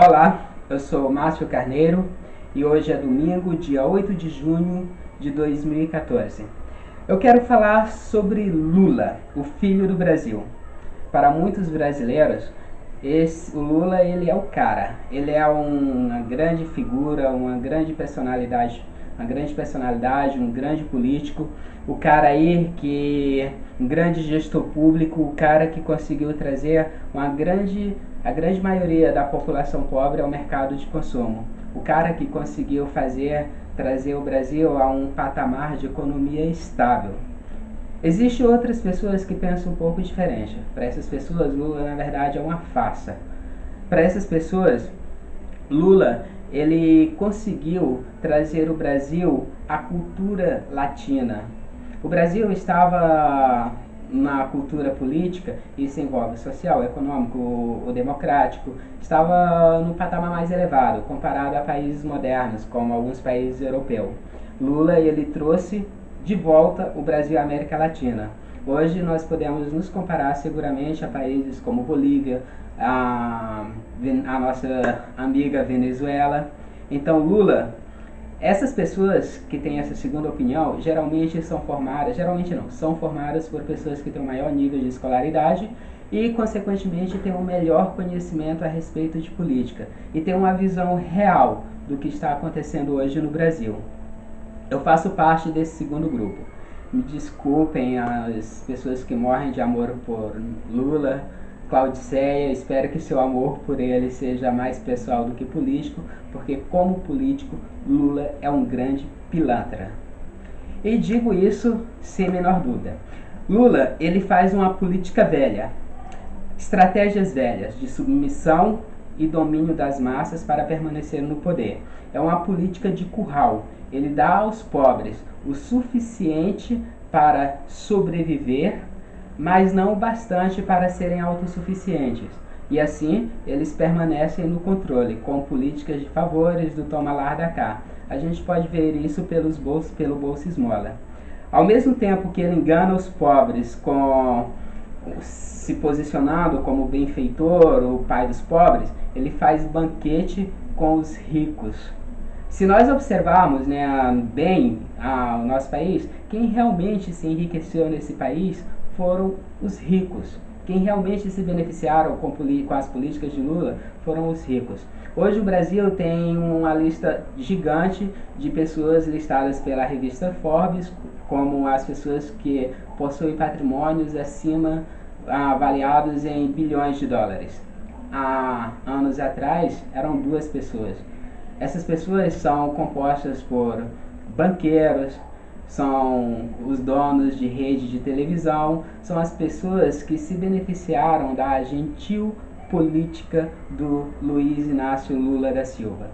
Olá, eu sou Márcio Carneiro e hoje é domingo, dia 8 de junho de 2014. Eu quero falar sobre Lula, o filho do Brasil. Para muitos brasileiros, o Lula ele é o cara, ele é uma grande figura, uma grande personalidade, um grande político, o cara aí que um grande gestor público, o cara que conseguiu trazer a grande maioria da população pobre ao mercado de consumo, o cara que conseguiu trazer o Brasil a um patamar de economia estável. Existem outras pessoas que pensam um pouco diferente. Para essas pessoas, Lula na verdade é uma farsa. Para essas pessoas, Lula ele conseguiu trazer o Brasil à cultura latina. O Brasil estava na cultura política, isso envolve social, econômico ou democrático, estava no patamar mais elevado, comparado a países modernos, como alguns países europeus. Lula ele trouxe de volta o Brasil à América Latina. Hoje nós podemos nos comparar seguramente a países como Bolívia, a nossa amiga Venezuela. Então Lula, essas pessoas que têm essa segunda opinião geralmente são formadas por pessoas que têm um maior nível de escolaridade e consequentemente têm um melhor conhecimento a respeito de política e têm uma visão real do que está acontecendo hoje no Brasil. Eu faço parte desse segundo grupo. Me desculpem as pessoas que morrem de amor por Lula, Claudiceia, espero que seu amor por ele seja mais pessoal do que político, porque como político, Lula é um grande pilantra. E digo isso sem a menor dúvida. Lula, ele faz uma política velha, estratégias velhas de submissão e domínio das massas para permanecer no poder. É uma política de curral. Ele dá aos pobres o suficiente para sobreviver, mas não o bastante para serem autossuficientes. E assim, eles permanecem no controle, com políticas de favores do toma lá da cá. A gente pode ver isso pelo Bolsa Esmola. Ao mesmo tempo que ele engana os pobres se posicionando como benfeitor, o pai dos pobres, ele faz banquete com os ricos. Se nós observarmos bem o nosso país, quem realmente se enriqueceu nesse país foram os ricos. Quem realmente se beneficiaram com as políticas de Lula foram os ricos. Hoje o Brasil tem uma lista gigante de pessoas listadas pela revista Forbes como as pessoas que possuem patrimônios avaliados em bilhões de dólares. Há anos atrás eram 2 pessoas. Essas pessoas são compostas por banqueiros, são os donos de rede de televisão, são as pessoas que se beneficiaram da gentil política do Luiz Inácio Lula da Silva.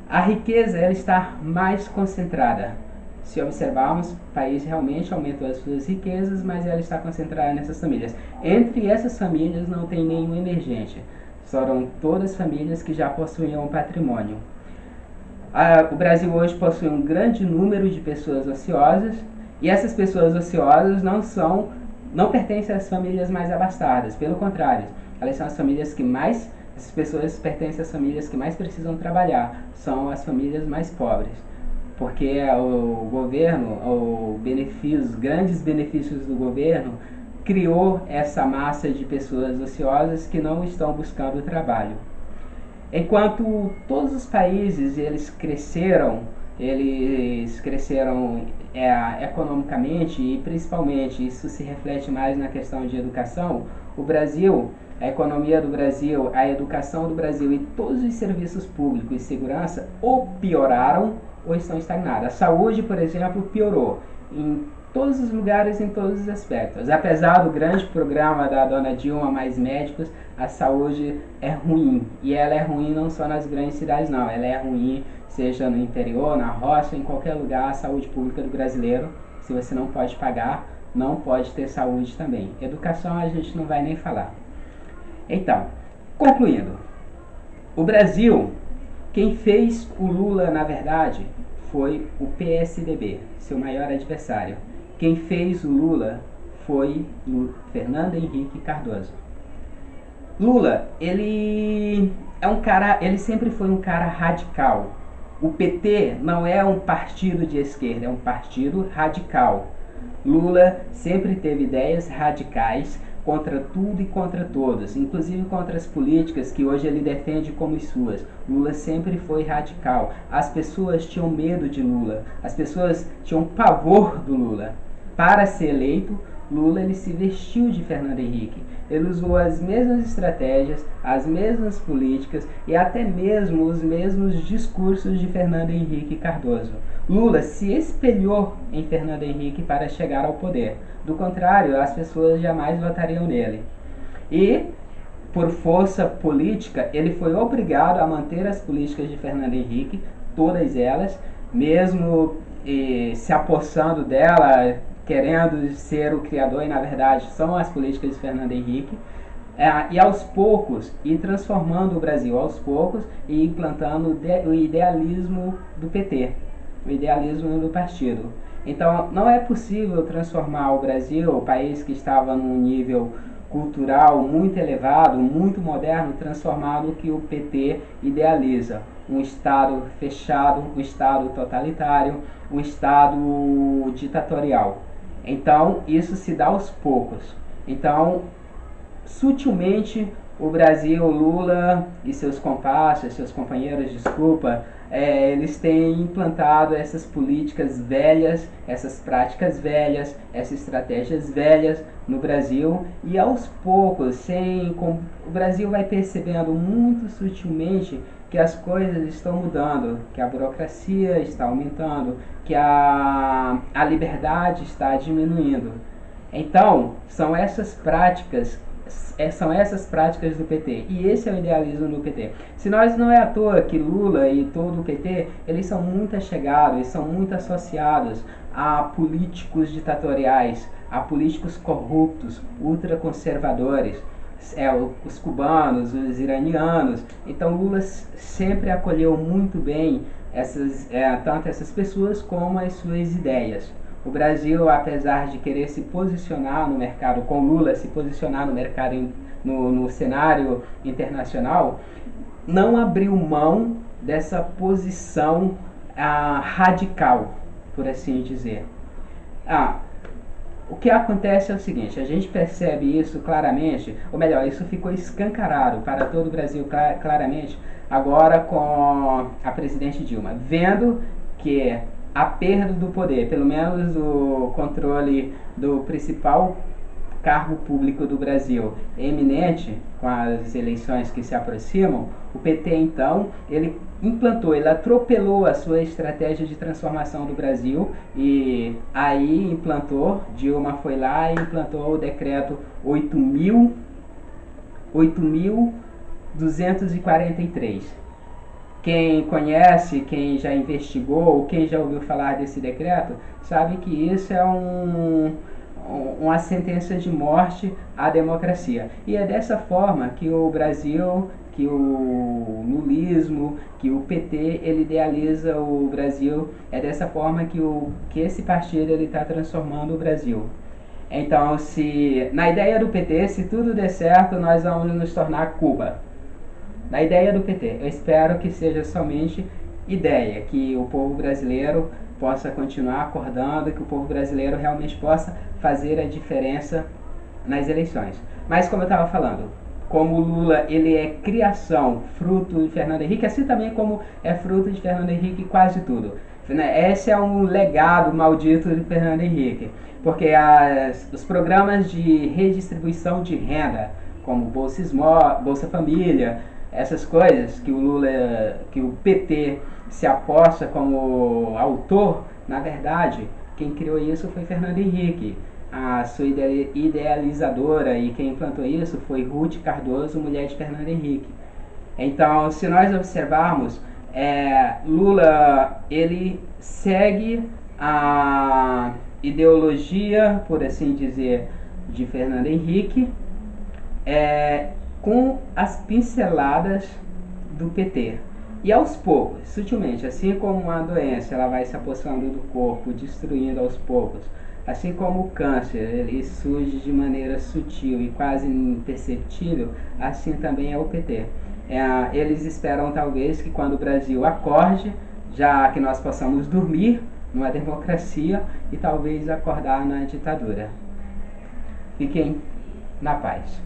A riqueza ela está mais concentrada. Se observarmos, o país realmente aumentou as suas riquezas, mas ela está concentrada nessas famílias. Entre essas famílias não tem nenhum emergente. Foram todas famílias que já possuíam um patrimônio. O Brasil hoje possui um grande número de pessoas ociosas e essas pessoas ociosas não pertencem às famílias mais abastadas. Pelo contrário, elas são essas pessoas pertencem às famílias que mais precisam trabalhar, são as famílias mais pobres. Porque o governo, os grandes benefícios do governo, criou essa massa de pessoas ociosas que não estão buscando trabalho. Enquanto todos os países eles cresceram economicamente e principalmente isso se reflete mais na questão de educação, o Brasil, a economia do Brasil, a educação do Brasil e todos os serviços públicos e segurança ou pioraram ou estão estagnados. A saúde, por exemplo, piorou em todos os lugares, em todos os aspectos. Apesar do grande programa da dona Dilma Mais Médicos, a saúde é ruim. E ela é ruim não só nas grandes cidades, não. Ela é ruim, seja no interior, na roça, em qualquer lugar. A saúde pública do brasileiro, se você não pode pagar, não pode ter saúde também. Educação a gente não vai nem falar. Então, concluindo. O Brasil, quem fez o Lula, na verdade, foi o PSDB, seu maior adversário. Quem fez o Lula foi o Fernando Henrique Cardoso. Lula, ele é um cara, ele sempre foi um cara radical. O PT não é um partido de esquerda, é um partido radical. Lula sempre teve ideias radicais contra tudo e contra todos, inclusive contra as políticas que hoje ele defende como suas. Lula sempre foi radical. As pessoas tinham medo de Lula, as pessoas tinham pavor do Lula. Para ser eleito, Lula ele se vestiu de Fernando Henrique. Ele usou as mesmas estratégias, as mesmas políticas e até mesmo os mesmos discursos de Fernando Henrique Cardoso. Lula se espelhou em Fernando Henrique para chegar ao poder. Do contrário, as pessoas jamais votariam nele. E, por força política, ele foi obrigado a manter as políticas de Fernando Henrique, todas elas, mesmo se apossando dela, querendo ser o criador, e na verdade são as políticas de Fernando Henrique, e aos poucos ir transformando o Brasil aos poucos e implantando o idealismo do PT, o idealismo do partido. Então não é possível transformar o Brasil, o país que estava num nível cultural muito elevado, muito moderno, transformar no que o PT idealiza. Um Estado fechado, um Estado totalitário, um Estado ditatorial. Então, isso se dá aos poucos. Então, sutilmente, o Brasil, Lula e seus comparsas, seus companheiros, desculpa, eles têm implantado essas políticas velhas, essas práticas velhas, essas estratégias velhas no Brasil, e aos poucos, o Brasil vai percebendo muito sutilmente que as coisas estão mudando, que a burocracia está aumentando, que a liberdade está diminuindo. Então, são essas práticas do PT, e esse é o idealismo do PT. Se nós não é à toa que Lula e todo o PT, eles são muito achegados, eles são muito associados a políticos ditatoriais, a políticos corruptos, ultraconservadores, os cubanos, os iranianos. Então Lula sempre acolheu muito bem tanto essas pessoas como as suas ideias. O Brasil, apesar de querer se posicionar no mercado, com Lula se posicionar no mercado, no cenário internacional, não abriu mão dessa posição radical, por assim dizer. O que acontece é o seguinte, a gente percebe isso claramente, ou melhor, isso ficou escancarado para todo o Brasil claramente, agora com a presidente Dilma, vendo que a perda do poder, pelo menos o controle do principal cargo público do Brasil é iminente, com as eleições que se aproximam, o PT então, ele atropelou a sua estratégia de transformação do Brasil e aí implantou, Dilma foi lá e implantou o decreto 8.243. Quem conhece, quem já investigou, quem já ouviu falar desse decreto, sabe que isso é uma sentença de morte à democracia. E é dessa forma que o Brasil, que o lulismo, que o PT, ele idealiza o Brasil. É dessa forma que esse partido está transformando o Brasil. Então, na ideia do PT, se tudo der certo, nós vamos nos tornar Cuba. Na ideia do PT, eu espero que seja somente ideia, que o povo brasileiro possa continuar acordando, que o povo brasileiro realmente possa fazer a diferença nas eleições. Mas como eu estava falando, como o Lula ele é criação, fruto de Fernando Henrique, assim também como é fruto de Fernando Henrique quase tudo. Esse é um legado maldito de Fernando Henrique, porque os programas de redistribuição de renda, como Bolsa Família, essas coisas que o PT se aposta como autor, na verdade, quem criou isso foi Fernando Henrique. A sua idealizadora e quem implantou isso foi Ruth Cardoso, mulher de Fernando Henrique. Então, se nós observarmos, Lula ele segue a ideologia, por assim dizer, de Fernando Henrique, com as pinceladas do PT. E aos poucos, sutilmente, assim como uma doença ela vai se apossando do corpo, destruindo aos poucos Assim como o câncer ele surge de maneira sutil e quase imperceptível, assim também é o PT. Eles esperam talvez que quando o Brasil acorde, já que nós possamos dormir numa democracia e talvez acordar na ditadura. Fiquem na paz.